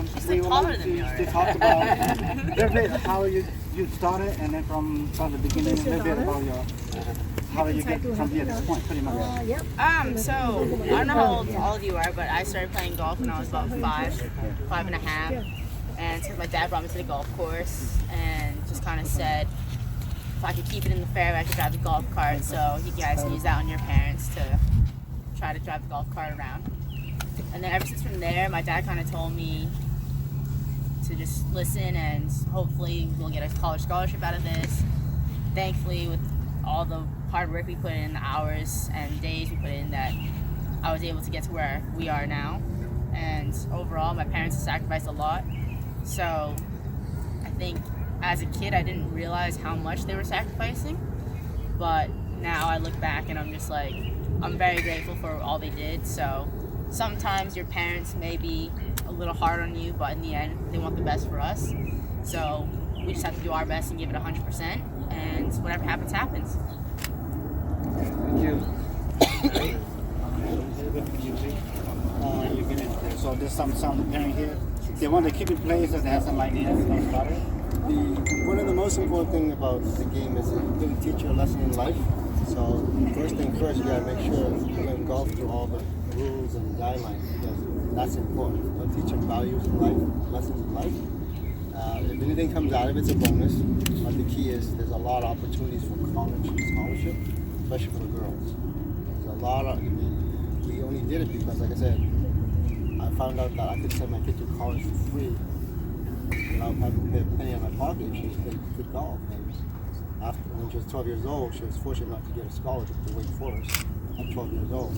She's we like would taller like than me to already. talk about a little bit how you started, and then from the beginning, a little bit about your how did you get from here to this point, pretty much. So I don't know how old all of you are, but I started playing golf when I was about 5 and a half. And so my dad brought me to the golf course and just kind of said if I could keep it in the fairway, I could drive the golf cart. So you guys can use that on your parents to try to drive the golf cart around. And then ever since from there, my dad kind of told me to just listen and hopefully we'll get a college scholarship out of this. Thankfully, with all the hard work we put in, the hours and days we put in, that I was able to get to where we are now. And overall, my parents have sacrificed a lot. So I think as a kid, I didn't realize how much they were sacrificing. But now I look back and I'm just like, I'm very grateful for all they did. So sometimes your parents may be a little hard on you, but in the end, they want the best for us. So we just have to do our best and give it 100%. And whatever happens, happens. Thank you. So there's some parent here. They want to keep it playing, so they have some ideas about it. One of the most important things about the game is it really teach you a lesson in life. So first thing first, you gotta make sure you learn golf through all the rules and guidelines, because that's important. It'll teach them values in life, lessons in life. If anything comes out of it, it's a bonus. But the key is there's a lot of opportunities for college scholarship, especially for the girls. There's a lot of, we only did it because, like I said, I found out that I could send my kid to college for free without having to pay a penny out of my pocket. She was playing good golf. And after, when she was 12 years old, she was fortunate enough to get a scholarship to Wake Forest at 12 years old.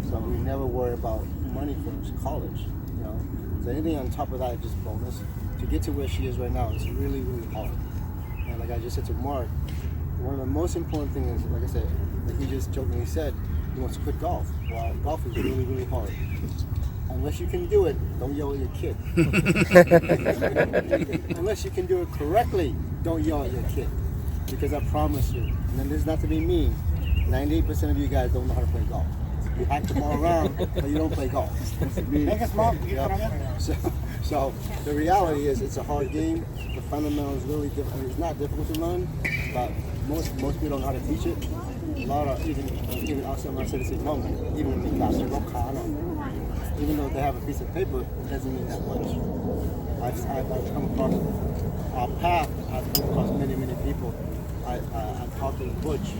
So we never worry about money for college. So anything on top of that is just bonus. To get to where she is right now is really, really hard. And like I just said to Mark, one of the most important things is, like I said, like he just jokingly said, he wants to quit golf. Well, golf is really, really hard. Unless you can do it, don't yell at your kid. Unless you can do it correctly, don't yell at your kid. Because I promise you, and then there's not to be mean, 98% of you guys don't know how to play golf. You hack the ball around, but you don't play golf. Make a small. So the reality is it's a hard game. The fundamentals really difficult. I mean, it's not difficult to learn, but most people don't know how to teach it. A lot of even outside my city say Hmong, even in the class, even though they have a piece of paper, it doesn't mean that much. I've come across our path. I've come across many people. I've talked to Butch,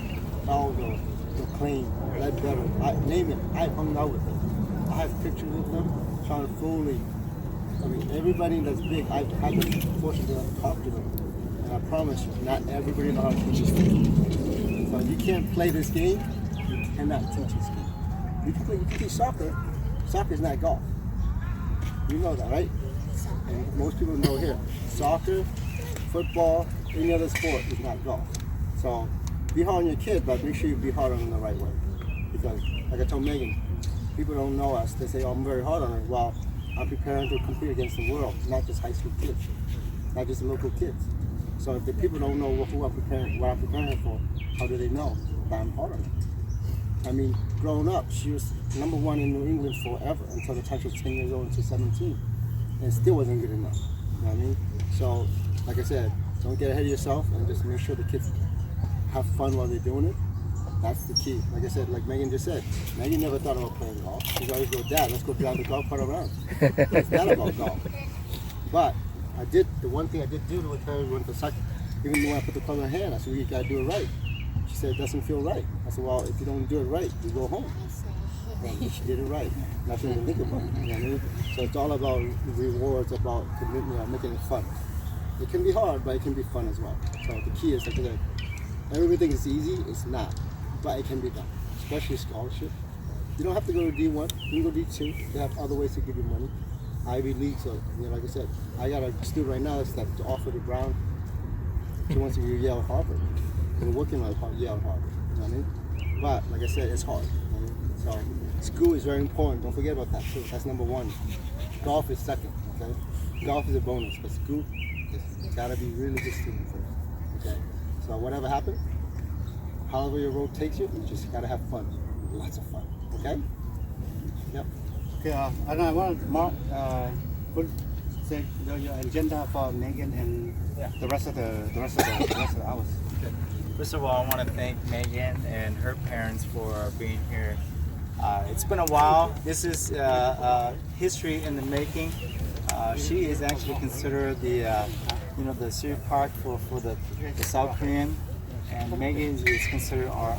Aldo, McLean, Red Better. Name it. I've hung out with them. I have pictures with them. Sean Foley. I mean, everybody that's big, I've had the fortune to talk to them. And I promise you, not everybody knows how to teach this game. So you can't play this game, you cannot teach this game. You can teach soccer. Soccer is not golf. You know that, right? And most people know here, soccer, football, any other sport is not golf. So be hard on your kid, but make sure you be hard on them the right way. Because, like I told Megan, people don't know us. They say, oh, I'm very hard on her. Well, I'm preparing to compete against the world, not just high school kids, not just local kids. So if the people don't know what I'm preparing her for, how do they know that I'm hard on her? I mean, growing up, she was number one in New England forever until the time she was 10 years old until 17, and still wasn't good enough. You know what I mean? So, like I said, don't get ahead of yourself and just make sure the kids have fun while they're doing it. That's the key. Like I said, like Megan just said, Megan never thought about playing golf. She's always go, Dad, let's go drive the golf cart around. It's not about golf. But the one thing I did do with her, even when I put the club in her hand, I said, well, you gotta do it right. She said, it doesn't feel right. I said, well, if you don't do it right, you go home. And she did it right. Nothing to think about. You know what I mean? So it's all about rewards, about making it fun. It can be hard, but it can be fun as well. So the key is, like I said, everything is easy, it's not. But it can be done, especially scholarship. You don't have to go to D1, you can go D2. They have other ways to give you money. Ivy League, so like I said, I got a student right now that's offered to Brown. She wants to go to Yale Harvard. We're working on Yale Harvard, you know what I mean? But like I said, it's hard. You know what I mean? So school is very important. Don't forget about that too. That's number one. Golf is second, okay? Golf is a bonus, but school, it's gotta be really good student first, okay? So whatever happens, however your road takes you, you just gotta have fun. Lots of fun, okay? Yep. Okay, and I want to put say your agenda for Megan and the rest of the hours. First of all, I want to thank Megan and her parents for being here. It's been a while. This is history in the making. She is actually considered the the Syria Park for the South Korean, and Megan is considered our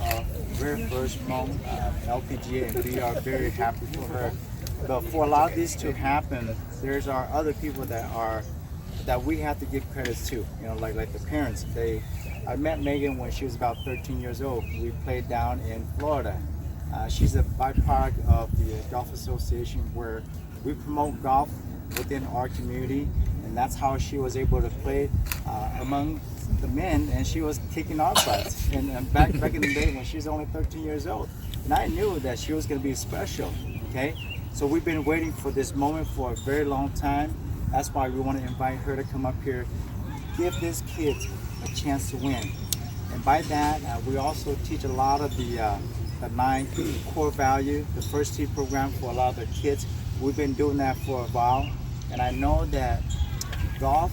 very first Hmong LPGA, and we are very happy for her. But for a lot of this to happen, there's our other people that we have to give credits to. Like the parents. I met Megan when she was about 13 years old. We played down in Florida. She's a byproduct of the Golf Association, where we promote golf within our community, and that's how she was able to play among the men, and she was kicking our butts. And back in the day when she was only 13 years old, and I knew that she was going to be special. Okay, so we've been waiting for this moment for a very long time. That's why we want to invite her to come up here, give these kids a chance to win. And by that, we also teach a lot of the 9 core value, the first tee program for a lot of the kids. We've been doing that for a while, and I know that golf,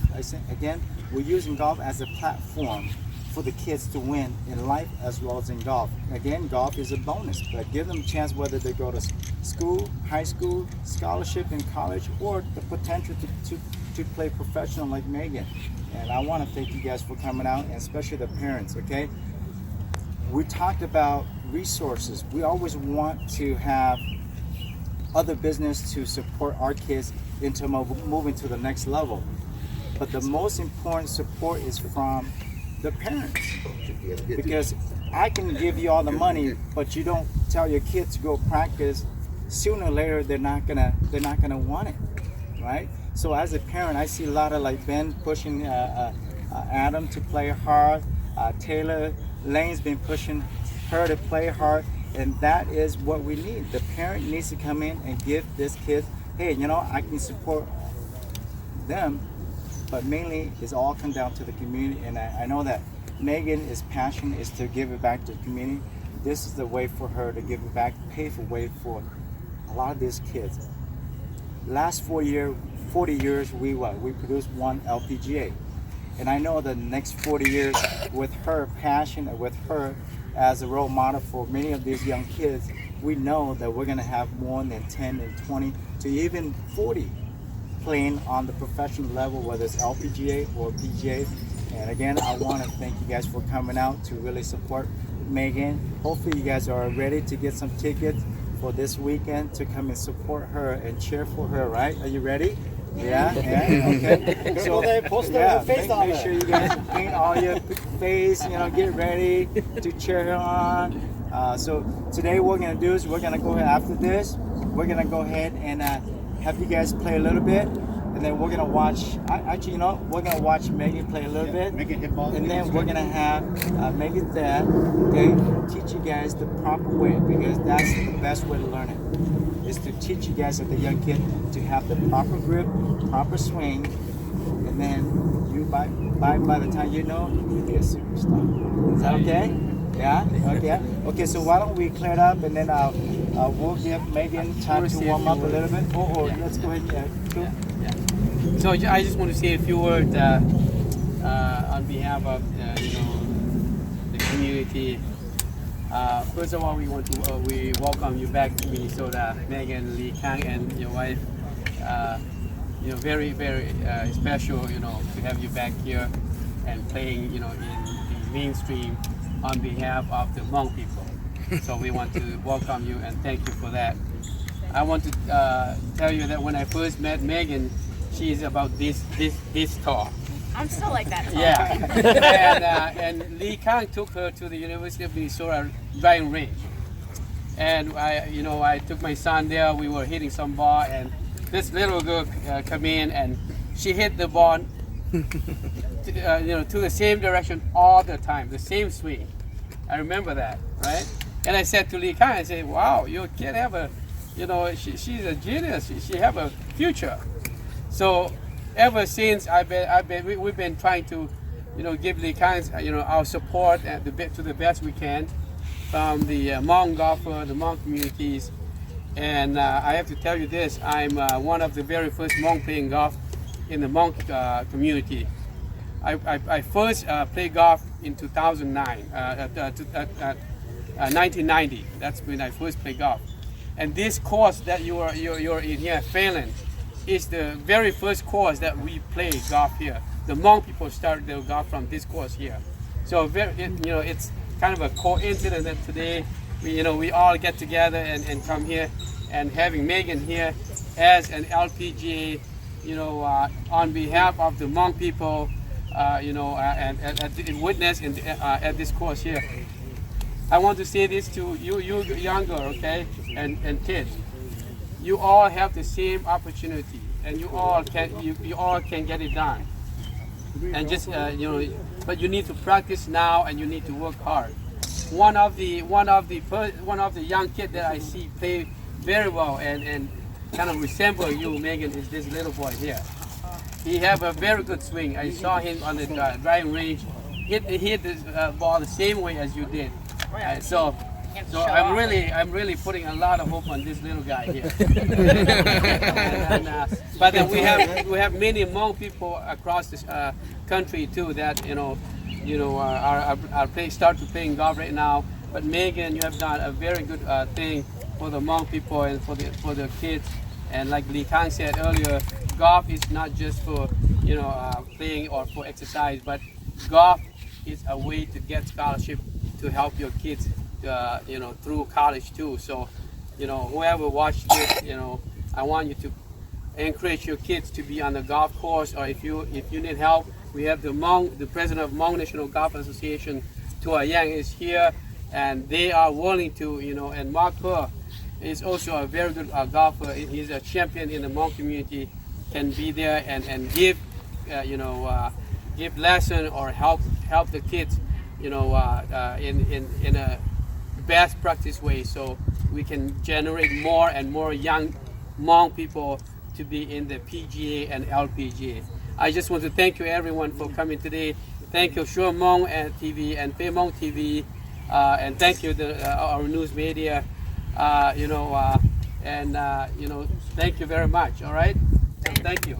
again, we're using golf as a platform for the kids to win in life as well as in golf. Again, golf is a bonus, but give them a chance whether they go to school, high school, scholarship in college, or the potential to play professional like Megan. And I want to thank you guys for coming out, and especially the parents, okay? We talked about resources. We always want to have other business to support our kids into moving to the next level. But the most important support is from the parents. Because I can give you all the money, but you don't tell your kids to go practice, sooner or later they're not gonna want it, right? So as a parent, I see a lot of like Ben pushing Adam to play hard, Taylor Lane's been pushing her to play hard, and that is what we need. The parent needs to come in and give this kid, hey, I can support them, but mainly it's all come down to the community. And I know that Megan's passion is to give it back to the community. This is the way for her to give it back, pave the way for a lot of these kids. Last 40 years, we produced 1 LPGA. And I know the next 40 years, with her passion and with her as a role model for many of these young kids, we know that we're going to have more than 10 and 20 to even 40 playing on the professional level, whether it's LPGA or PGA. And again, I want to thank you guys for coming out to really support Megan. Hopefully you guys are ready to get some tickets for this weekend to come and support her and cheer for her, right? Are you ready? Yeah, okay. So make sure you guys paint all your face, get ready to cheer her on. So today what we're gonna do is we're gonna go ahead after this. We're gonna go ahead and have you guys play a little bit, and then we're gonna watch. We're gonna watch Megan play a little bit, and then we're gonna have Megan's dad, okay, teach you guys the proper way, because that's the best way to learn it. Is to teach you guys as a young kid to have the proper grip, proper swing, and then you by the time you'll be a superstar. Is that okay? Yeah? Okay. Okay, so why don't we clear it up, and then we'll give Megan time to warm up a little bit. Let's go ahead. Cool. So I just want to say a few words on behalf of the community. First of all, we want to we welcome you back to Minnesota, Megan, Lee, Khang, and your wife. Very, very special, to have you back here and playing, in mainstream on behalf of the Hmong people. So we want to welcome you and thank you for that. I want to tell you that when I first met Megan, she's about this tall. I'm still like that tall. Yeah. and Lee Khang took her to the University of Minnesota driving range. And I took my son there. We were hitting some ball, and this little girl come in, and she hit the ball, to the same direction all the time, the same swing. I remember that, right? And I said to Lee Khang, I said, "Wow, your kid have a, she's a genius. She have a future." So ever since we've been trying to, give Lee Khang, our support and to the best we can from the Hmong golfer, the Hmong communities. And I have to tell you this: I'm one of the very first Hmong playing golf in the Hmong community. I first played golf in 2009, 1990. That's when I first played golf. And this course that you're in here, Phelan, is the very first course that we play golf here. The Hmong people started their golf from this course here. So it's kind of a coincidence that today we all get together and come here, and having Megan here as an LPGA, on behalf of the Hmong people, and witness at this course here. I want to say this to you younger, okay, and kids. You all have the same opportunity, and you all can get it done. And just but you need to practice now, and you need to work hard. One of the young kids that I see play very well and kind of resemble you, Megan, is this little boy here. He have a very good swing. I saw him on the driving range hit the ball the same way as you did. So I'm really putting a lot of hope on this little guy here. But then we have many Hmong people across this country too that start to playing golf right now. But Megan, you have done a very good thing for the Hmong people and for the kids. And like Lee Khang said earlier, golf is not just for playing or for exercise, but golf is a way to get scholarship to help your kids through college too. So whoever watched this, I want you to encourage your kids to be on the golf course, or if you need help, we have the president of Hmong National Golf Association, Tua Yang, is here, and they are willing to, and Mark Kerr is also a very good golfer. He's a champion in the Hmong community, can be there and give give lesson or help the kids in a best practice way, so we can generate more and more young Hmong people to be in the PGA and LPGA. I just want to thank you everyone for coming today. Thank you Sure Hmong TV and Phe Hmong TV, and thank you our news media, thank you very much. All right, thank you.